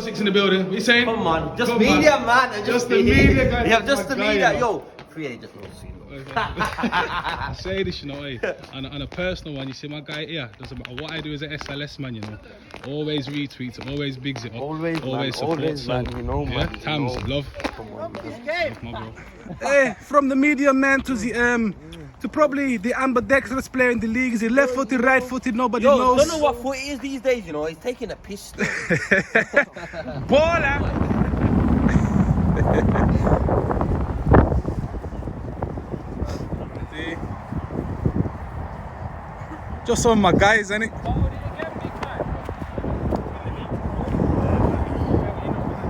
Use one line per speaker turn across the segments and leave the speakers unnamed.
006 in the building. What are you saying?
Come on, just media, man.
Just the media, guys.
Yeah, just the media. Yo, free agent.
I say this, you know, on a personal one, you see my guy here, doesn't matter what I do as an SLS man, you know, always retweets, always bigs it up, always supports,
always, man, you know,
yeah,
man.
Tams,
you know.
love.
Come on,
Love, my bro.
Hey, from the media man to the to probably the ambidextrous player in the league. Is he left-footed, right-footed? Nobody knows.
Don't know what foot it is these days, you know. He's taking a piss.
Baller. Just some of my guys, innit?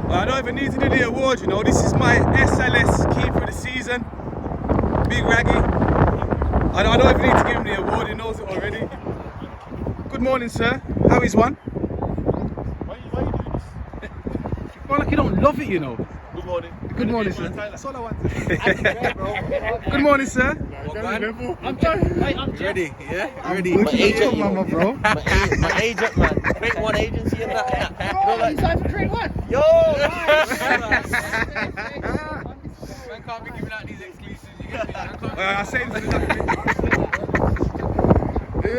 Well, I don't even need to do the award, you know. This is my SLS keeper of the season. Big Raggy. I don't even need to give him the award, he knows it already. Good morning, sir. How is one?
Why you doing this?
Well, like you don't love it, you know.
Good morning.
Good morning, sir. That's all I want. Good morning, sir.
I'm done.
I'm ready, yeah? Ready.
Good
My
to
agent,
you, mama, bro.
my agent, man. Create one agency and that.
Oh, you signed for Create One?
Yo!
Man can't be giving out these exclusives. You get me?
I say this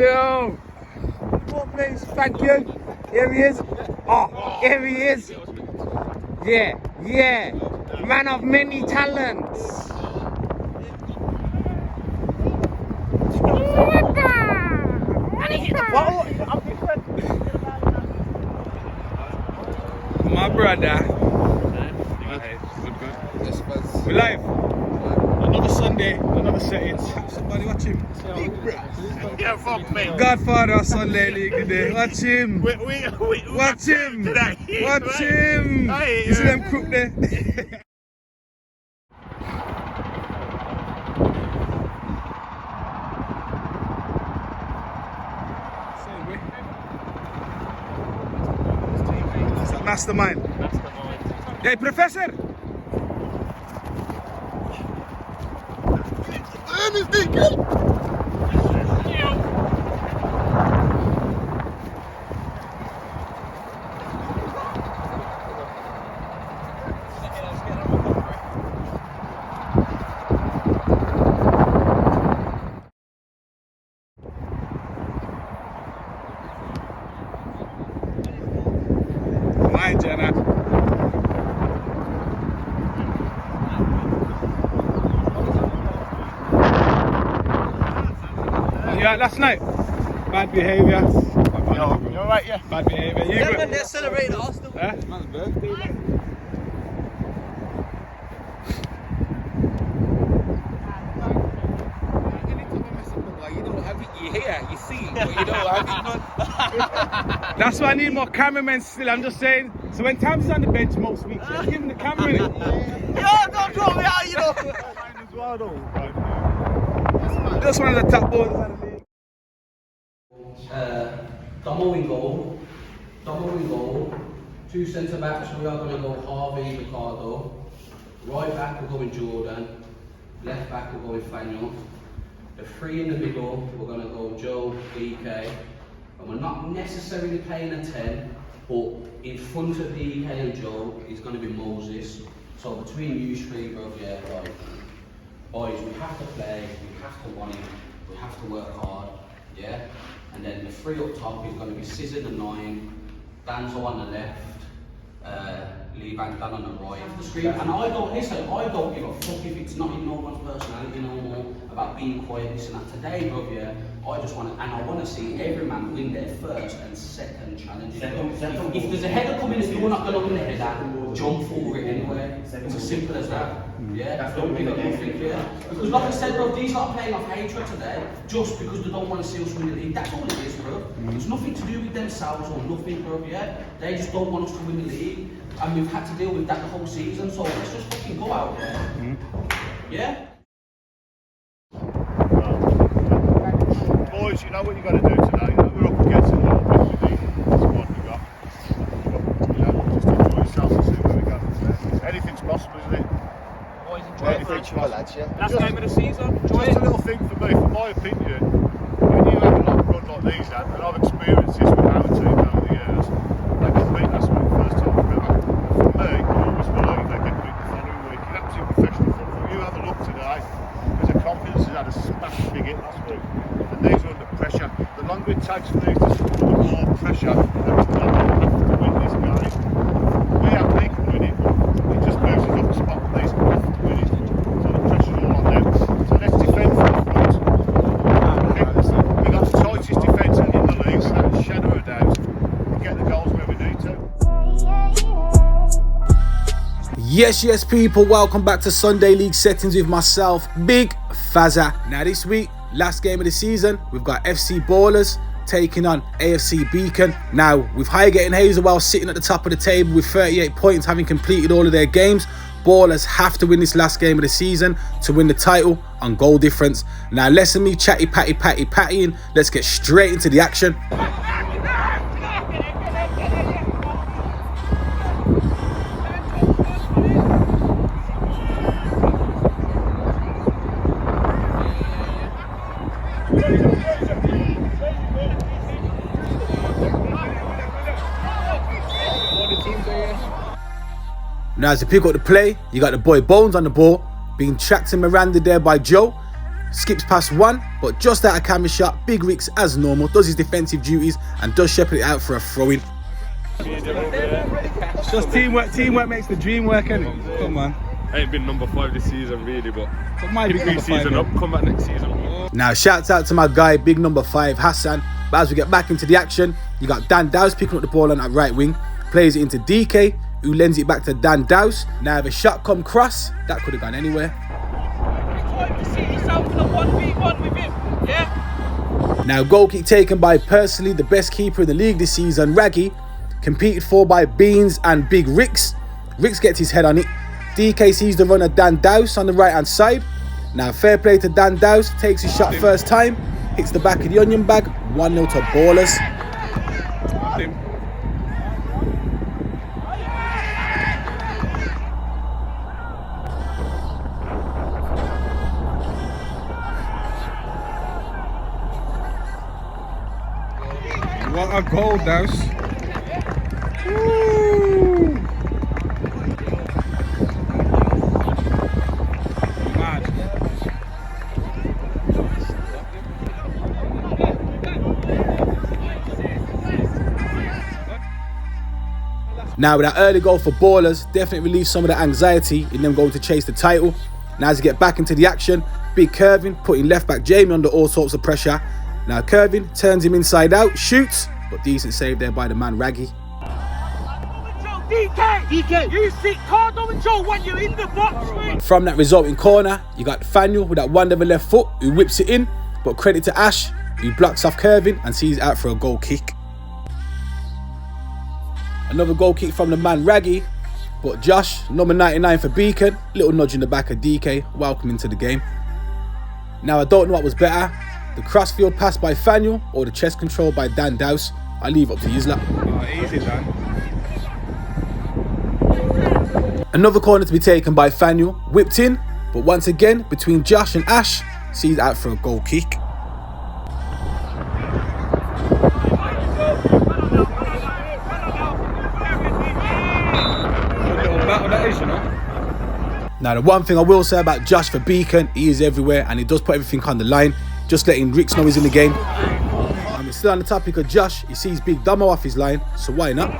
Yo! What place? Thank you. Here he is. Oh, here he is. Yeah, yeah. Man of many talents. My brother. Good. We live. Another Sunday, another setting. Somebody watch him.
Yeah, fuck me.
Godfather Sunday League today. Watch him. Watch him. Watch him. You see them crook there? Mastermind. Hey, Professor. Hi, Jenna. Yeah, last night. Bad behaviour.
You alright, yeah?
Bad behaviour. You
Yeah,
good?
man, they're celebrating Arsenal.
Huh? Man's birthday. That's why I need more cameramen still, I'm just saying. So when Tam's on the bench most weeks, just give him the camera in it.
Yo, don't drop me out, you know.
Just one of the top bowlers of the league.
Domo in goal. Two centre backs, we are going to go Harvey, Ricardo. Right back, we're going Jordan. Left back, we're going Faniel. The three in the middle, we're going to go Joe, DK. And we're not necessarily playing a 10, but in front of DK and Joe is going to be Moses. So between you three, bro, yeah, like, boys, we have to play, we have to want it, we have to work hard, yeah? And then the three up top is going to be Scissor the 9, Danzo on the left, Lee Bank Dan on the right. And I don't give a fuck if it's not in no one's personality no more about being quiet, this and that. Today, bro, yeah, I just want to, and I want to see every man win their first and second challenges. If there's a header coming, if you're not going to win the header, jump for it anyway. It's as simple as that. Yeah, don't give up nothing, yeah. Because like I said, bro, these are playing off hatred today just because they don't want to see us win the league. That's all it is, bro. It's nothing to do with themselves or nothing, bro, yeah. They just don't want us to win the league. And we've had to deal with that the whole season, so let's just fucking go out there. Yeah?
Boys, you know what you got to do today. You know, we're up against it a little bit with the squad we got. You know, just enjoy yourself and see where we go from there. Anything's possible, isn't it?
Boys, enjoy
Anything's
it.
possible.
Last game of the season. Enjoy
Just
it.
a little thing for me, from my opinion, when you have a run like these, and I've experienced this with our team over the years, they can beat us for the first time we've ever
Yes, people, welcome back to Sunday League Settings with myself, Big Fazza. Now this week, last game of the season, we've got FC Ballerz taking on AFC Beacon. Now, with Highgate and Hazelwell sitting at the top of the table with 38 points, having completed all of their games, Ballerz have to win this last game of the season to win the title on goal difference. Now, less than me pattying, let's get straight into the action. Now as you pick up the play, you got the boy Bones on the ball, being tracked in Miranda there by Joe. Skips past one, but just out of camera shot, Big Ricks as normal, does his defensive duties and does shepherd it out for a throw-in.
It's just teamwork makes the dream work, innit? Come on.
Ain't been number 5 this season really, but
It might be number 5.
season up, come back next season.
Now shouts out to my guy, big number 5, Hassan. But as we get back into the action, you got Dan Dowse picking up the ball on that right wing, plays it into DK, who lends it back to Dan Dowse. Now if a shot come cross, that could have gone anywhere. Now goal kick taken by personally the best keeper in the league this season, Raggy, competed for by Beans and Big Ricks. Ricks gets his head on it. DK sees the runner Dan Dowse on the right hand side. Now fair play to Dan Dowse, takes his shot first time, hits the back of the onion bag, 1-0 to Ballerz.
What a goal, Dowse. Woo. Mad.
Now with that early goal for Ballerz, definitely relieves some of the anxiety in them going to chase the title. Now as you get back into the action, big curving, putting left back Jamie under all sorts of pressure. Now curving, turns him inside out, shoots, but decent save there by the man Raggy.
DK, you see Cardo and Joe when you're in the box.
From that resulting corner, you got Faniel with that one with left foot, who whips it in, but credit to Ash, who blocks off curving and sees it out for a goal kick. Another goal kick from the man Raggy, but Josh, number 99 for Beacon, little nudge in the back of DK, welcome into the game. Now I don't know what was better, the crossfield pass by Faniel or the chest control by Dan Dowse. I'll leave it up to you, lot.
Oh, easy, Dan.
Another corner to be taken by Faniel, whipped in, but once again, between Josh and Ash, sees out for a goal kick. Now the one thing I will say about Josh for Beacon, he is everywhere and he does put everything on the line, just letting Ricks know he's in the game. And we're still on the topic of Josh, he sees Big Domo off his line, so why not?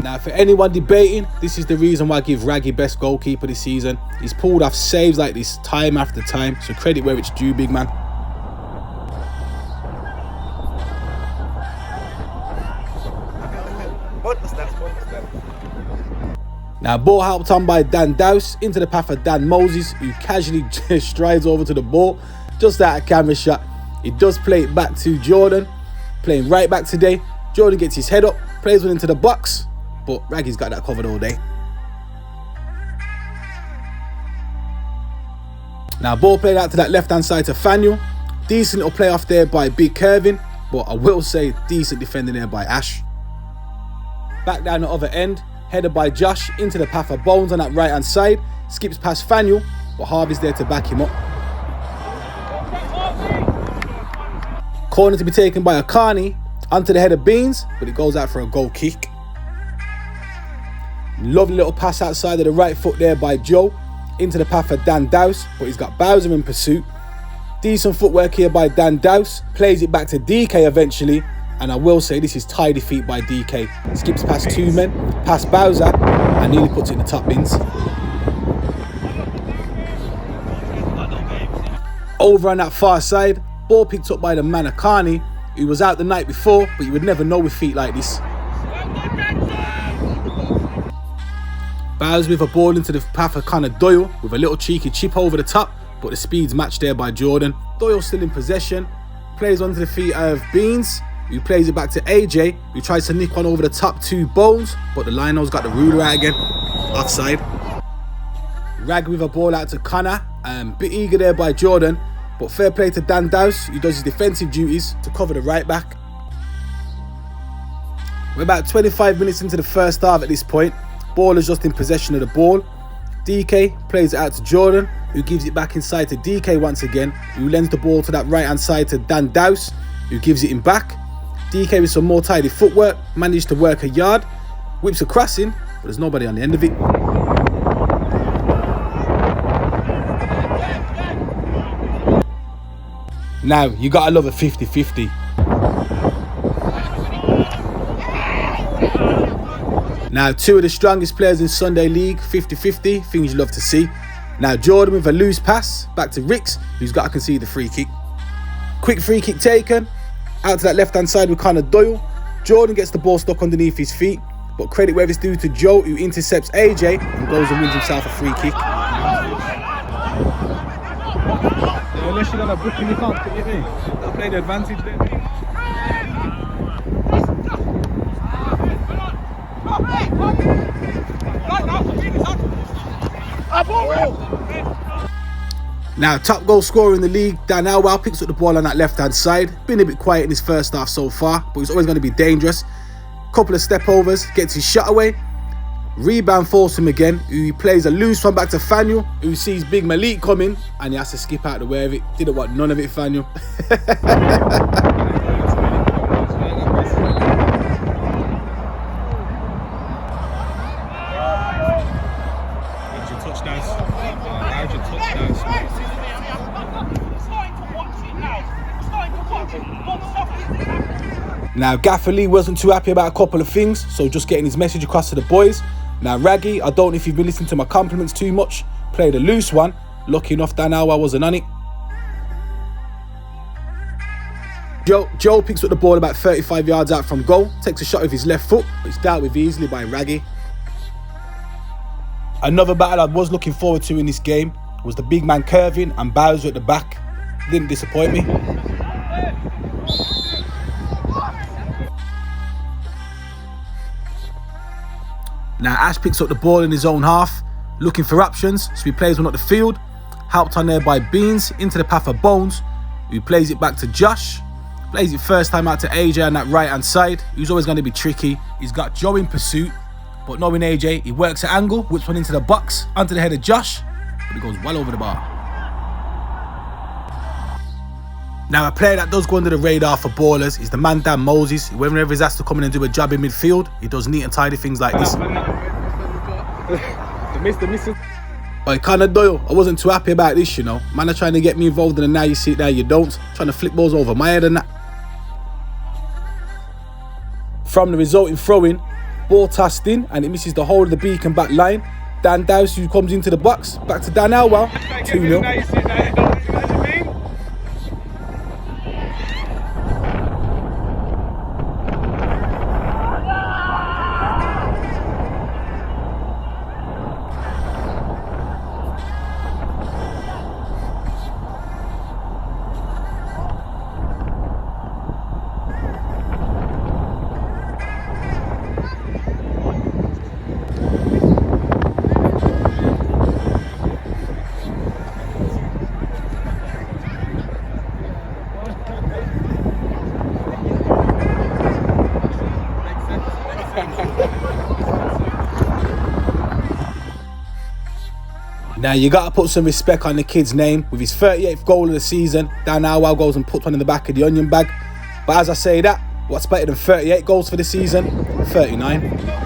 Now for anyone debating, this is the reason why I give Raggy best goalkeeper this season. He's pulled off saves like this time after time, so credit where it's due, big man. Now ball helped on by Dan Dowse into the path of Dan Moses, who casually just strides over to the ball, just out of camera shot. He does play it back to Jordan, playing right back today. Jordan gets his head up, plays one into the box, but Raggy's got that covered all day. Now ball played out to that left hand side to Faniel. Decent little play off there by Big Curvin, but I will say decent defending there by Ash. Back down the other end, headed by Josh into the path of Bones on that right hand side. Skips past Faniel, but Harvey's there to back him up. Corner to be taken by Akani onto the head of Beans, but it goes out for a goal kick. Lovely little pass outside of the right foot there by Joe into the path of Dan Dowse, but he's got Bowser in pursuit. Decent footwork here by Dan Dowse, plays it back to DK eventually, and I will say this is tidy feet by DK. Skips past two men, past Bowser, and nearly puts it in the top bins. Over on that far side, ball picked up by the man Akani, who was out the night before, but you would never know with feet like this. Ballerz with a ball into the path of Connor Doyle with a little cheeky chip over the top, but the speed's matched there by Jordan. Doyle still in possession, plays onto the feet of Beans, who plays it back to AJ, who tries to nick one over the top to Bones, but the Lino's got the ruler out again, offside. Rag with a ball out to Connor, bit eager there by Jordan, but fair play to Dan Dowse, who does his defensive duties to cover the right back. We're about 25 minutes into the first half at this point. Ballerz just in possession of the ball. DK plays it out to Jordan, who gives it back inside to DK once again, who lends the ball to that right hand side to Dan Dowse, who gives it him back. DK with some more tidy footwork, managed to work a yard, whips a crossing, but there's nobody on the end of it. Now, you gotta love a 50-50. Now, two of the strongest players in Sunday League, 50-50, things you love to see. Now, Jordan with a loose pass, back to Ricks, who's got to concede the free kick. Quick free kick taken, out to that left-hand side with Connor Doyle. Jordan gets the ball stuck underneath his feet, but credit where it's due to Joe, who intercepts AJ and goes and wins himself a free kick.
Unless you're on a booking, you can't put it in. I'll play the advantage there.
Now, top goal scorer in the league, Dan Elwell picks up the ball on that left-hand side. Been a bit quiet in his first half so far, but he's always going to be dangerous. Couple of step overs, gets his shot away. Rebound falls him again, who plays a loose one back to Faniel, who sees Big Malik coming, and he has to skip out the way of it. Didn't want none of it, Faniel. Now, Gaffer Lee wasn't too happy about a couple of things, so just getting his message across to the boys. Now, Raggy, I don't know if you've been listening to my compliments too much. Played a loose one. Lucky enough, Dan Alwa wasn't on it. Joe picks up the ball about 35 yards out from goal. Takes a shot with his left foot, but it's dealt with easily by Raggy. Another battle I was looking forward to in this game was the big man curving and Bowser at the back. Didn't disappoint me. Now Ash picks up the ball in his own half, looking for options, so he plays one up the field, helped on there by Beans into the path of Bones, who plays it back to Josh, plays it first time out to AJ on that right hand side, who's always going to be tricky. He's got Joe in pursuit, but knowing AJ, he works at angle, whips one into the box, onto the head of Josh, but it goes well over the bar. Now, a player that does go under the radar for Ballerz is the man Dan Moses, who whenever he's asked to come in and do a job in midfield, he does neat and tidy things like this. Oi, Connor Doyle, I wasn't too happy about this, you know. Man are trying to get me involved in it, now you see it, now you don't. Trying to flip balls over my head and that. From the resulting throw-in, ball tossed in and it misses the whole of the Beacon back line. Dan Dowse, who comes into the box, back to Dan Elwell, 2-0. Now, you got to put some respect on the kid's name. With his 38th goal of the season, Dan Alwell goes and puts one in the back of the onion bag. But as I say that, what's better than 38 goals for the season? 39.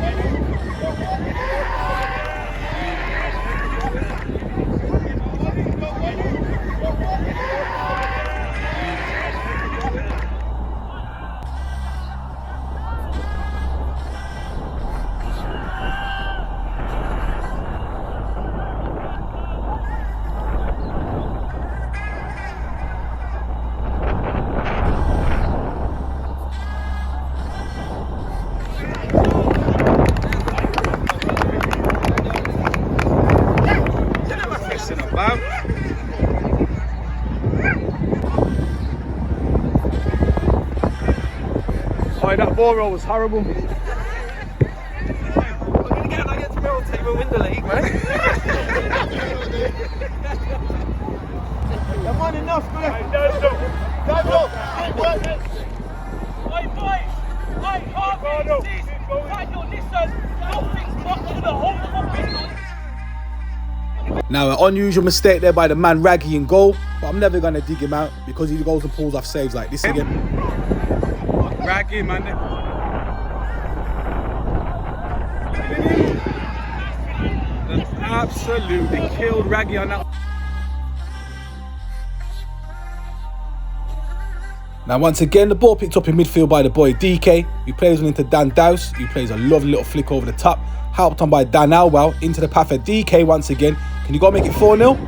ball roll was horrible.
We're going to get tomorrow and we'll win the league, man.
I've had enough, man. Oi, boys! Oi, Harvey, this! Daniel, listen! Nothing's got to the whole of my business!
Now, an unusual mistake there by the man Raggy in goal, but I'm never going to dig him out because he goes and pulls off saves like this again.
Raggy, man. That's absolutely killed Raggy on that.
Now, once again, the ball picked up in midfield by the boy DK. He plays one into Dan Dowse. He plays a lovely little flick over the top. Helped on by Dan Alwell into the path of DK once again. Can you go make it 4-0?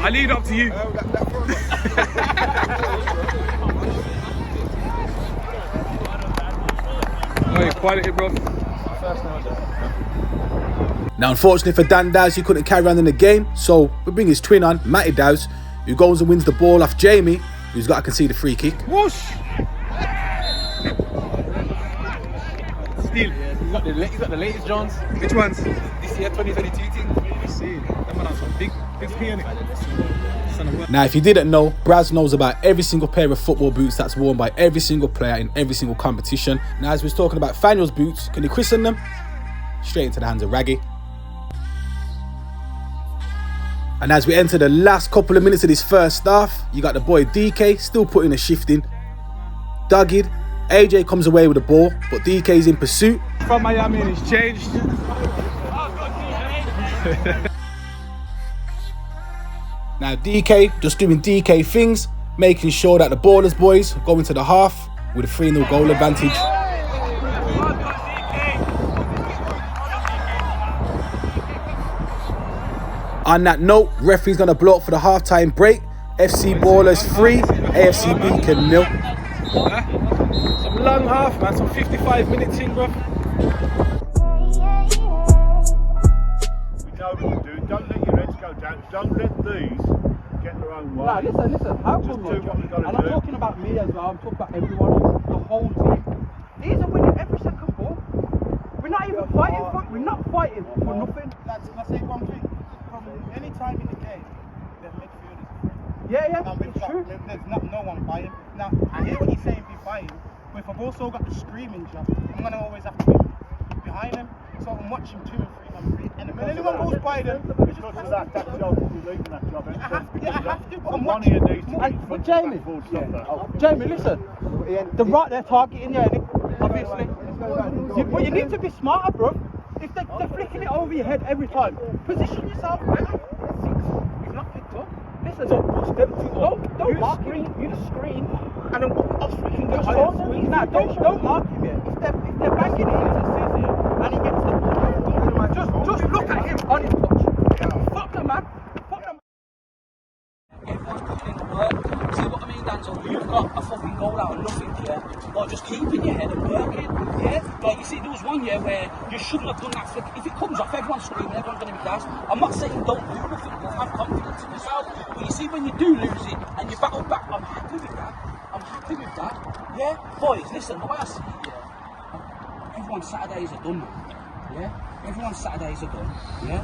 I leave it up to you. Oh, quality, bro.
Now, unfortunately for Dan Dowse, he couldn't carry on in the game, so we bring his twin on, Matty Dowse, who goes and wins the ball off Jamie, who's got to concede a free kick.
Whoosh! Still.
He's got the latest Johns.
Which ones?
This year, 2022 thing.
Let's see. That man has some big pay on it.
Now, if you didn't know, Braz knows about every single pair of football boots that's worn by every single player in every single competition. Now, as we was talking about Faniel's boots, can you christen them? Straight into the hands of Raggy. And as we enter the last couple of minutes of this first half, you got the boy DK still putting a shift in. Dogged, AJ comes away with the ball, but DK's in pursuit.
From Miami and it's changed.
Now DK just doing DK things, making sure that the Ballerz boys go into the half with a 3-0 goal advantage. On that note, referee's going to blow up for the half-time break. FC Ballerz 3, AFC Beacon 0.
Some long half, man. Some 55 minutes in, bro.
We know what to do. Don't let your heads go down. Don't let these get their own way.
Nah, listen. How
Just
come,
do what we gotta
and
do.
I'm talking about me as well. I'm talking about everyone, the whole team. These are winning every second ball. We're not even fighting for. We're not fighting for nothing.
Lads, can I say one thing? From any time in the game, the midfield is free.
Yeah,
And we've
it's
got,
true.
there's no one buying. Now, I hear what he's saying, be buying, but if I've also got the screaming job, I'm going to always have to be behind them. So I'm watching 2 and 3 on 3. And when anyone goes by them, we just
Because of that job, you're leaving that job.
I have to, but I'm
One
watching.
of you needs to be
But Jamie, Jamie, listen. The right, they're targeting you, obviously. But you need to be smarter, bro. If they're flicking it over your head every time, position yourself better. He's not picked up. Listen, don't mark him. You just screen, and then us freaking go. Don't mark him yet. If they're banging it into Cizzy and he gets the ball, just look at him on his touch. Fuck the man.
See what I mean, Dan? So you've got a fucking goal out of nothing, yeah? Like just keeping your head and working, yeah? Like you see, there was one year where you shouldn't have done that flick. If it comes off, everyone's screaming, everyone's going to be gassed. I'm not saying don't do nothing, but have confidence in yourself. But you see, when you do lose it and you battle back, I'm happy with that. Yeah? Boys, listen, the way I see it, yeah? Everyone's Saturdays are done, man. Yeah? Everyone's Saturdays are done, yeah?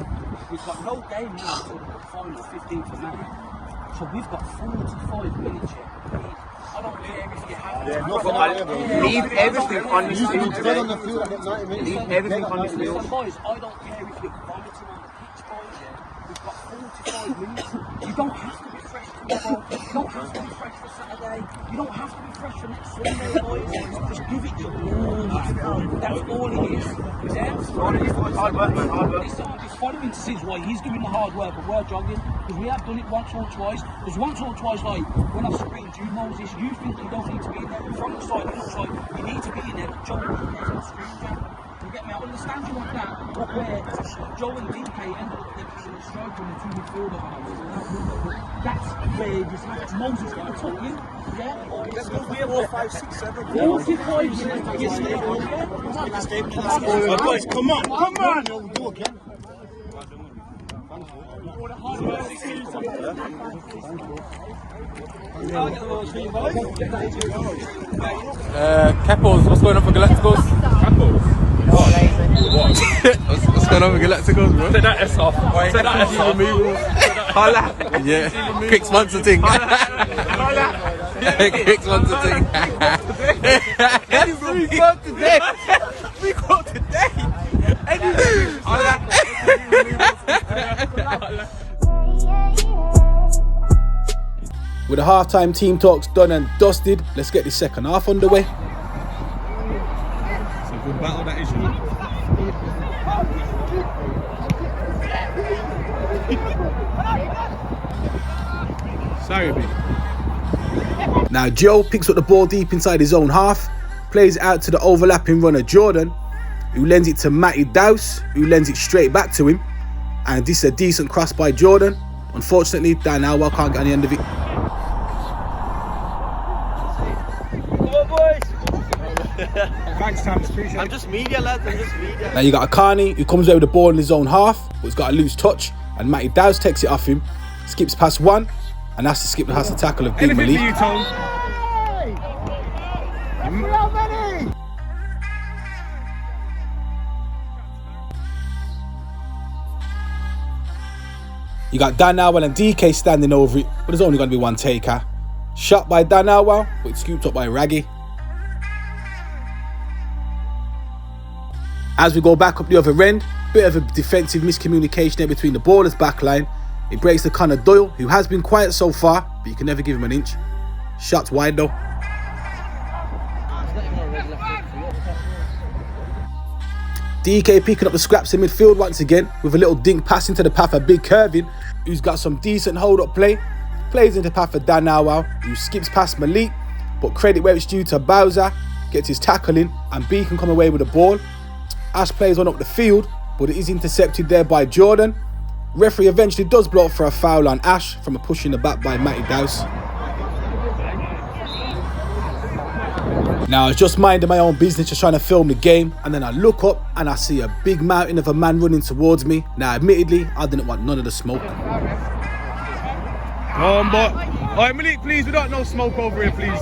We've got no game now until the final 15th of May. So we've got 45 minutes yet. I don't care if you have
Leave everything on the field.
Leave everything on the field. Boys, I don't care if you're vomiting on the pitch, boys, yeah. We've got 45 minutes. You don't have to be fresh tomorrow. You don't have to be fresh for Saturday. You don't have to be fresh for next Sunday, boys. Just give it your all. That's all it is. Yeah?
Hard work, man. Hard work.
It's following to see why he's doing the hard work and we're jogging, because we have done it once or twice. Because once or twice, like when I've screamed you, Moses, you think you don't need to be in there. From the side, from the side, you need to be in there. Joe and DK and scream, you get me? I understand you want that, but where Joe and DK end up getting a stroke on the 2 midfielder balance. That's where you just have Moses got to talk you. Yeah?
Let's go 4, 5, 6, 7.
45 minutes.
Boys, come on.
Come on! You'll do again.
Keppels, what's going on for Galacticals? Keppels? What's going on with Galacticals, bro?
Take that S off. Take that S off.
Holla! Yeah, quick sponsor thing. Quick sponsor thing. We got today. We got today.
With the halftime team talks done and dusted, let's get the second half underway.
It's a good battle that is, you know. Sorry, babe.
Now Joe picks up the ball deep inside his own half, plays it out to the overlapping runner Jordan, who lends it to Matty Dowse, who lends it straight back to him. And this is a decent cross by Jordan. Unfortunately, Dan Alwell can't get on the end of it.
Thanks, Sam. Appreciate it.
I'm just media, lads. I'm just media.
Now you got Akani, who comes away with the ball in his own half, but he's got a loose touch, and Matty Dowse takes it off him, skips past one, and has to skip the tackle of Big
Anything for
Malik.
you, Tom.
You got Dan Alwell and DK standing over it, but there's only going to be one taker. Shot by Dan Alwell, but it's scooped up by Raggy. As we go back up the other end, bit of a defensive miscommunication there between the Ballerz backline. It breaks to Connor Doyle, who has been quiet so far, but you can never give him an inch. Shots wide though. DK picking up the scraps in midfield once again with a little dink pass into the path of Big Curvin, who's got some decent hold-up play. Plays into the path of Dan Alwell, who skips past Malik, but credit where it's due to Bowser, gets his tackle in, and B can come away with the ball. Ash plays one up the field, but it is intercepted there by Jordan. Referee eventually does blow up for a foul on Ash from a push in the back by Matty Dowse. Now I was just minding my own business, just trying to film the game, and then I look up and I see a big mountain of a man running towards me. Now admittedly, I didn't want none of the smoke.
But alright, Malik, please, we don't know smoke over here, please.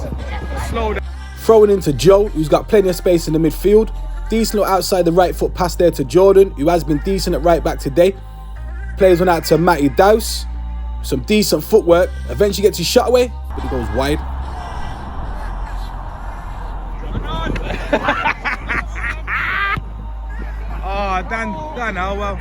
Slow down.
Throwing into Joe, who's got plenty of space in the midfield. Decent little outside the right foot pass there to Jordan, who has been decent at right back today. Plays one out to Matty Dowse. Some decent footwork. Eventually gets his shot away, but he goes wide.
Oh, Dan Alwell.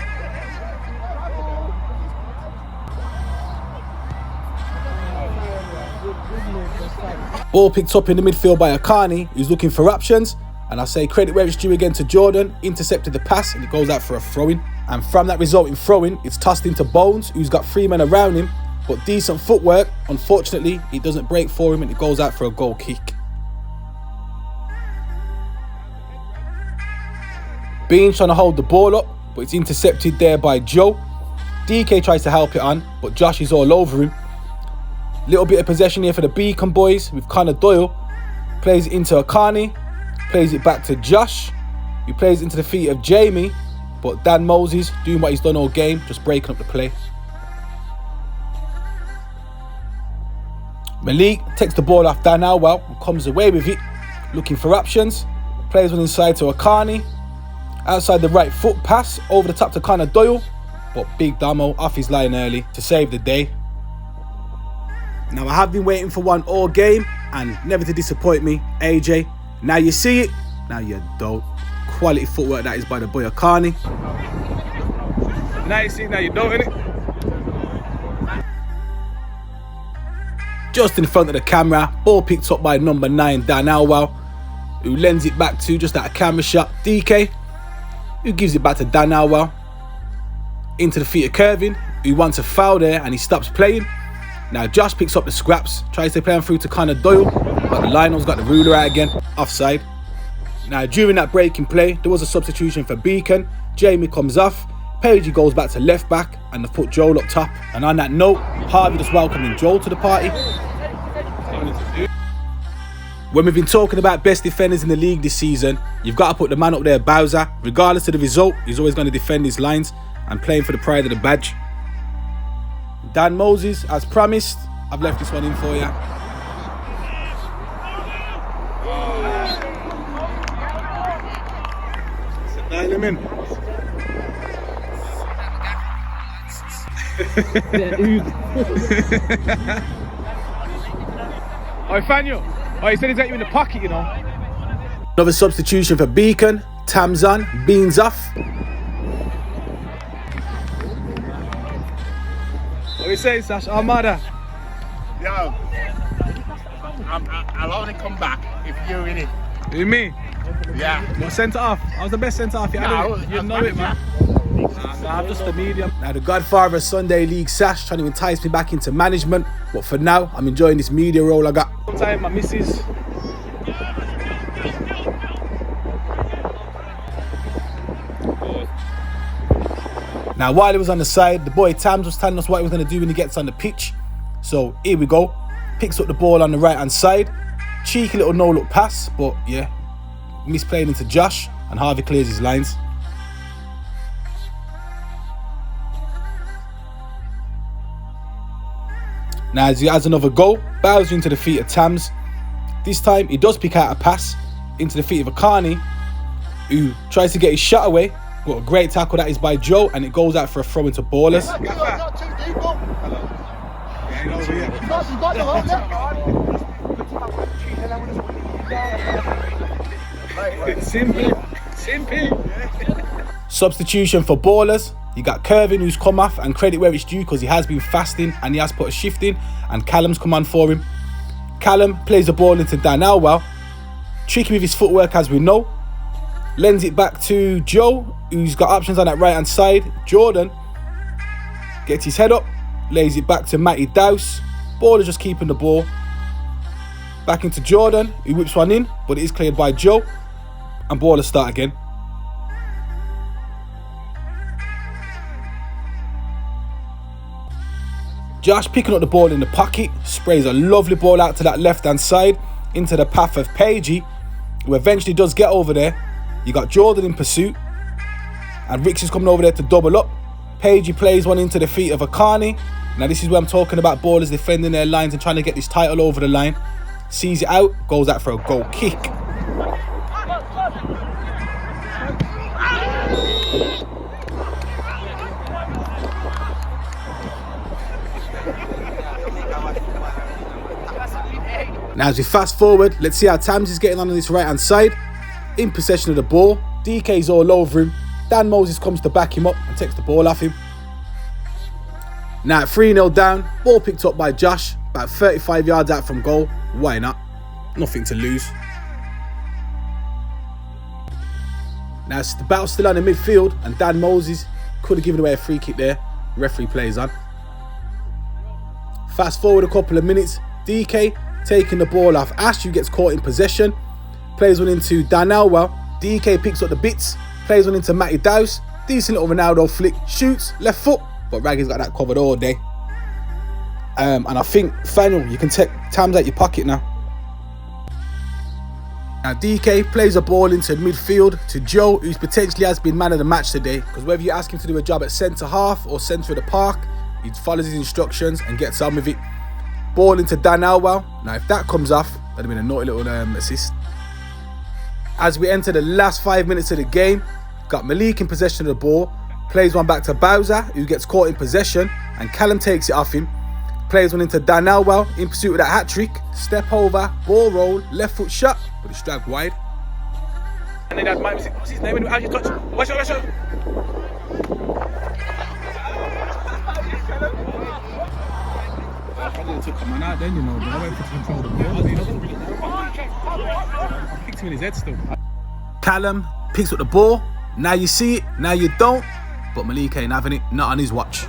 Ball picked up in the midfield by Akani, who's looking for options. And I say credit where it's due again to Jordan. Intercepted the pass and it goes out for a throw-in. And from that resulting throw-in, it's tossed into Bones, who's got 3 men around him. But decent footwork. Unfortunately, it doesn't break for him and it goes out for a goal kick. Bean's trying to hold the ball up, but it's intercepted there by Joe. DK tries to help it on, but Josh is all over him. Little bit of possession here for the Beacon boys with Connor Doyle. Plays it into Akani. Plays it back to Josh. He plays it into the feet of Jamie, but Dan Moses doing what he's done all game, just breaking up the play. Malik takes the ball off Dan Alwell and comes away with it, looking for options. Plays one inside to Akani. Outside the right foot pass over the top to Connor Doyle, but Big Damo off his line early to save the day. Now I have been waiting for one all game and never to disappoint me, AJ. Now you see it, now you don't. Quality footwork that is by the boy Akani.
Now you see it, now you don't, innit?
Just in front of the camera, ball picked up by number 9 Dan Alwell, who lends it back to just at a camera shot DK, who gives it back to Dan Alwell. Into the feet of Curvin, who wants a foul there and he stops playing. Now Josh picks up the scraps, tries to play him through to Connor Doyle, but the Lionel's got the ruler out again, offside. Now during that breaking play, there was a substitution for Beacon. Jamie comes off, Pagey goes back to left back, and they've put Joel up top. And on that note, Harvey just welcoming Joel to the party. When we've been talking about best defenders in the league this season, you've got to put the man up there, Bowser. Regardless of the result, he's always going to defend his lines and playing for the pride of the badge. Dan Moses, as promised, I've left this one in for you.
Dial him in. Oh, Fanyo. Oh, he said he's got you in the pocket, you know.
Another substitution for Beacon. Tamzan, beans off.
What you say, Sash? Armada.
Yo, I'll only come back if you're in it.
You me?
Yeah.
What centre half? I was the best centre half you had. You know it, man. Nah, I'm just a medium.
Now the godfather of Sunday League, Sash, trying to entice me back into management. But for now, I'm enjoying this media role I got.
Sometimes my missus.
Now while he was on the side, the boy Tams was telling us what he was going to do when he gets on the pitch. So here we go. Picks up the ball on the right hand side. Cheeky little no-look pass, but yeah, misplayed into Josh, and Harvey clears his lines. Now as he has another goal, bows into the feet of Tams. This time he does pick out a pass into the feet of Akani, who tries to get his shot away. But a great tackle that is by Joe, and it goes out for a throw into Ballerz.
Not too deep, go.
Simple.
Substitution for Ballerz. You got Kervin, who's come off, and credit where it's due because he has been fasting and he has put a shift in, and Callum's come on for him. Callum plays the ball into Dan Alwell. Tricky with his footwork, as we know. Lends it back to Joe, who's got options on that right hand side. Jordan gets his head up, lays it back to Matty Dowse. Ballerz just keeping the ball. Back into Jordan, who whips one in, but it is cleared by Joe. And Ballerz start again. Josh picking up the ball in the pocket, sprays a lovely ball out to that left hand side into the path of Pagey, who eventually does get over there. You got Jordan in pursuit, and Ricks is coming over there to double up. Pagey plays one into the feet of Akani. Now this is where I'm talking about Ballerz defending their lines and trying to get this title over the line. Sees it out, goes out for a goal kick. Now as we fast forward, let's see how Tams is getting on this right hand side. In possession of the ball, DK's all over him. Dan Moses comes to back him up and takes the ball off him. Now at 3-0 down, ball picked up by Josh, about 35 yards out from goal. Why not? Nothing to lose. Now the battle's still on in midfield, and Dan Moses could have given away a free kick there. Referee plays on. Fast forward a couple of minutes, DK taking the ball off Ash, who gets caught in possession. Plays one into Dan Alwell. DK picks up the bits. Plays one into Matty Dowse. Decent little Ronaldo flick. Shoots, left foot. But Raggy's got that covered all day. And I think, Fanny, you can take Tams out your pocket now. Now DK plays a ball into midfield to Joe, who's potentially has been man of the match today. Because whether you ask him to do a job at centre half or centre of the park, he follows his instructions and gets on with it. Ball into Dan Alwell. Now if that comes off, that'd have been a naughty little assist. As we enter the last 5 minutes of the game, got Malik in possession of the ball, plays one back to Bowser, who gets caught in possession, and Callum takes it off him. Plays one into Dan Alwell in pursuit of that hat-trick. Step over, ball roll, left foot shot, but it's dragged wide.
And then what's his name? How do you touch? Watch out, watch out. I took him out then, you know, but I went to control the ball. I picked him in his head still.
Callum picks up the ball. Now you see it, now you don't. But Malik ain't having it, not on his watch.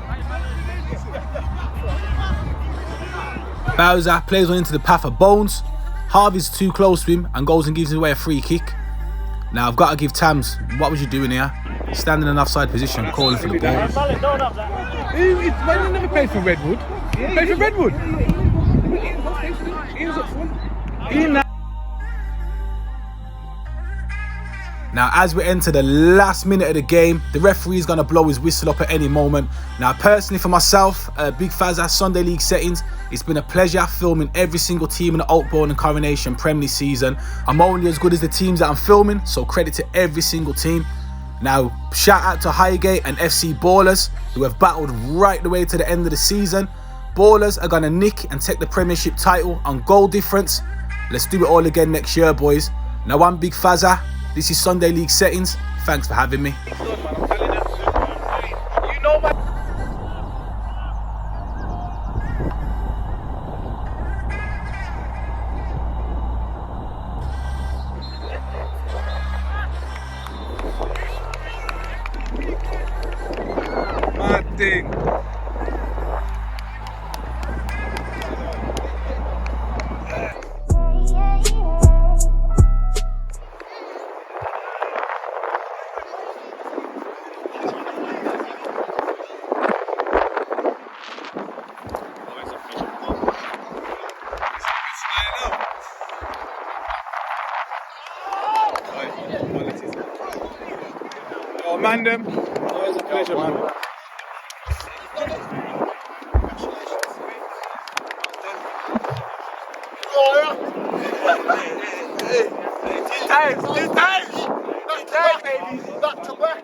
Bowser plays one into the path of Bones. Harvey's too close to him and goes and gives away a free kick. Now I've got to give Tams, what was you doing here? Standing in an offside position, calling for the ball.
He never played for Redwood. He played for Redwood. He was up front.
Now, as we enter the last minute of the game, the referee is going to blow his whistle up at any moment. Now, personally for myself, Big Fazza, Sunday League settings, it's been a pleasure filming every single team in the Oakbourne and Coronation Prem this season. I'm only as good as the teams that I'm filming, so credit to every single team. Now, shout out to Highgate and FC Ballerz, who have battled right the way to the end of the season. Ballerz are going to nick and take the Premiership title on goal difference. Let's do it all again next year, boys. Now, I'm Big Fazza. This is Sunday League Settings. Thanks for having me.
Mad thing. Oh, man, them. Always a pleasure, man.
Two times, baby. Back to back.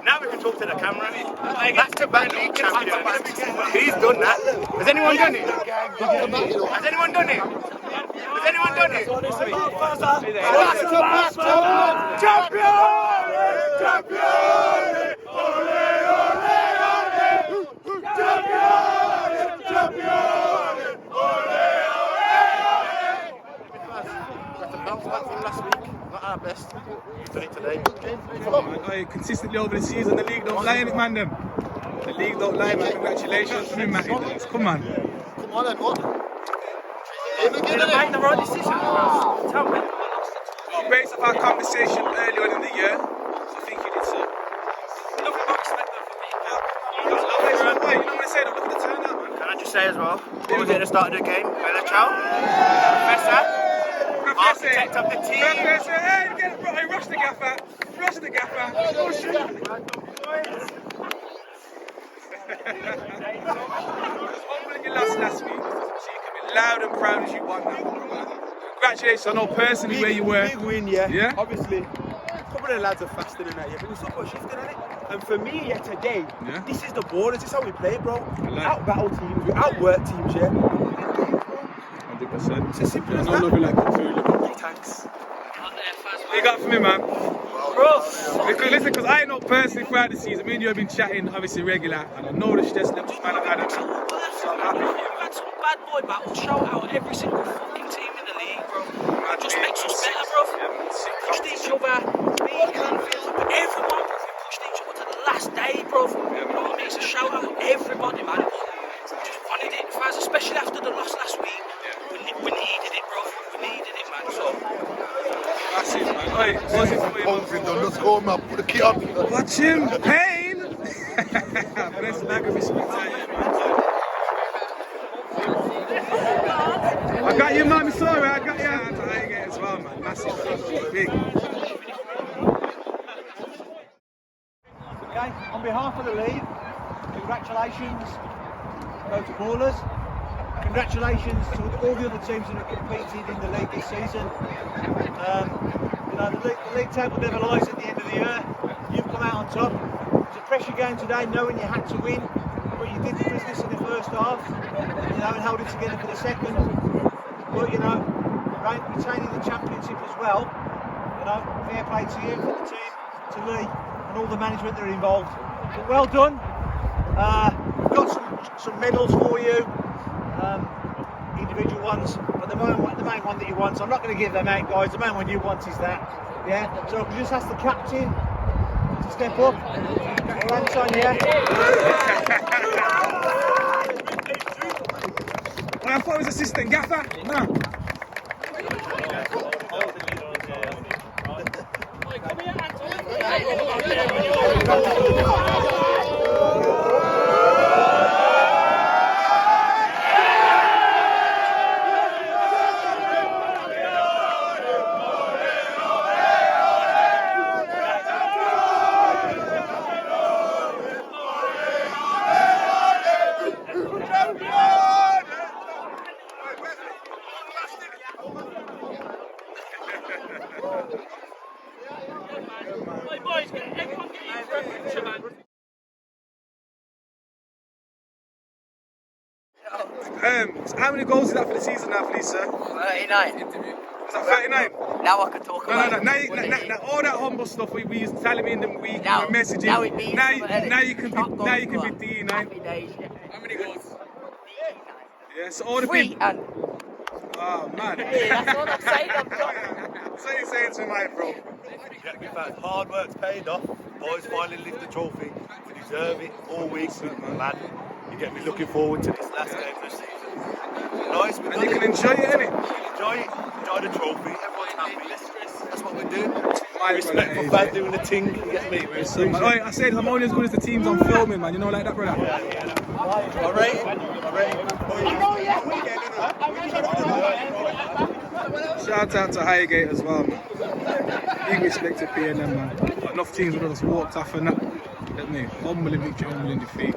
Now we can talk to the camera. Back to back league champions. He's done that. Has anyone done it? Has anyone done it? Has anyone done it? Back to back champion! Champion! Ole, ole, ole! Champion! Champion! Bounce back from last week, not our best. We've done it today.
Man, consistently over the season, the league don't lie in it, man. Them. The league don't lie, man. Congratulations to him, Matty. Come on.
Come on, then, what?
Did I make the right decision? Tell me.
Well, based off our conversation earlier on in the year, I think you did so.
Nothing but respect for me.
You know what I say? Look at the turnout, man.
Can I just say as well, what was it at the start of the game? Bella Chow? Professor? Architect of the team.
Professor, hey, get it, bro. Hey, rush the gaffer. Rush the gaffer. Oh, shit. You lost last week, so you can be loud and proud as you want now. Congratulations, I know personally where you were.
Big win, yeah.
Yeah?
Obviously, a couple of the lads are faster than that, yeah. But we're so much shifting on it. And for me, yeah, today, this is the Ballerz. This is how we play, bro. We out-battle teams, we out-work teams, yeah.
100%.
It's as simple as
I
that.
love you like the food.
Thanks.
Big up for me, man. Because I know personally throughout the season, me and you have been chatting obviously regular, and I know the stress levels man have had it. So I'm happy for you.
We've had some bad boy battles, shout out every single fucking team in the league, bro. It just makes us better, bro. Pushed each other, me, Canfield, everyone, bro. We pushed each other to the last day, bro. You know what I mean? So shout out everybody, man. Just wanted it, Faz, especially after the loss last week. We needed it, bro. We needed it, man. So.
Massive, man. Oi, what's it for you, man?
Let's go, man. Put the key on.
Watch him, pain! Bless the lag of his I got you, man. Sorry, I got you. I get as well, man. Massive, big.
Okay, on behalf of the league, congratulations go to Ballerz. Congratulations to all the other teams that have competed in the league this season. You know, the league table never lies at the end of the year. You've come out on top. It was a pressure game today, knowing you had to win, but you did the business in the first half, you know, and held it together for the second. But you know, retaining the championship as well. You know, fair play to you, for the team, to Lee, and all the management that are involved. But well done. We've got some medals for you. Individual ones, but the main one that you want, so I'm not going to give them out, guys. The main one you want is that, yeah. So I can just ask the captain to step up. Anton, yeah.
I thought it was assistant gaffer. No.
Hey boys, everyone get in for a picture, man.
How many goals is that for the season now, please, sir?
39.
Is that 39?
Now I can talk about it.
Now, all that humble stuff we used telling me in the week,
Now-
messaging.
now it means
now
something,
you can
Top
be
goal
D9.
Happy days, yeah.
How many goals?
Yeah, so all the
3
people.
and...
Oh man.
Yeah, that's what I'm saying, I'm sorry.
So you're saying to my bro.
Yeah, in fact, hard work's paid off. Boys finally lift the trophy. We deserve it all week. Man, you get me looking forward to this last game of the season. Nice, we've
And
done
you
it.
can enjoy it, innit?
Enjoy it. Enjoy the trophy. Everyone's happy. That's what we do.
My
Respect for fans doing the thing. You get me? We
So, man, I said I'm only as good as the teams I'm filming, man. You know, like that, brother.
Alright.
Shout out to Highgate as well, man. Big respect to PNM, man. Enough teams would have just walked off and that. Get me? Humbling victory, humbling defeat.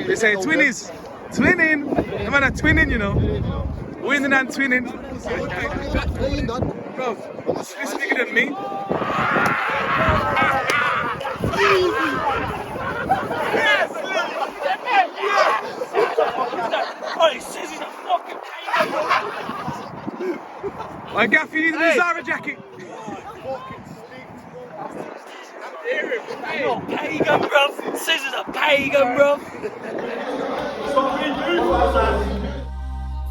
They say twinnies. Twinning. The man are twinning, you know. Winning and twinning. Bro, this bigger than me.
Oh, he says he's a fucking pagan.
My gaffy needs a Zara jacket.
You're a pagan, bruv. Says he's a pagan, bruv.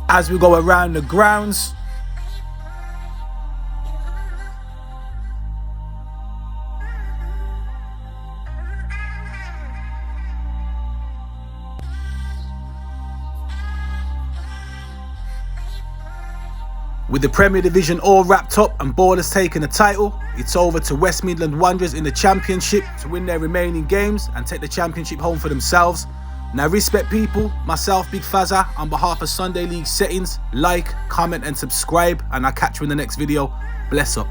As we go around the grounds, with the Premier Division all wrapped up and Ballerz taking the title, it's over to West Midland Wanderers in the Championship to win their remaining games and take the Championship home for themselves. Now respect people, myself Big Fazza, on behalf of Sunday League Settings, like, comment and subscribe, and I'll catch you in the next video. Bless up.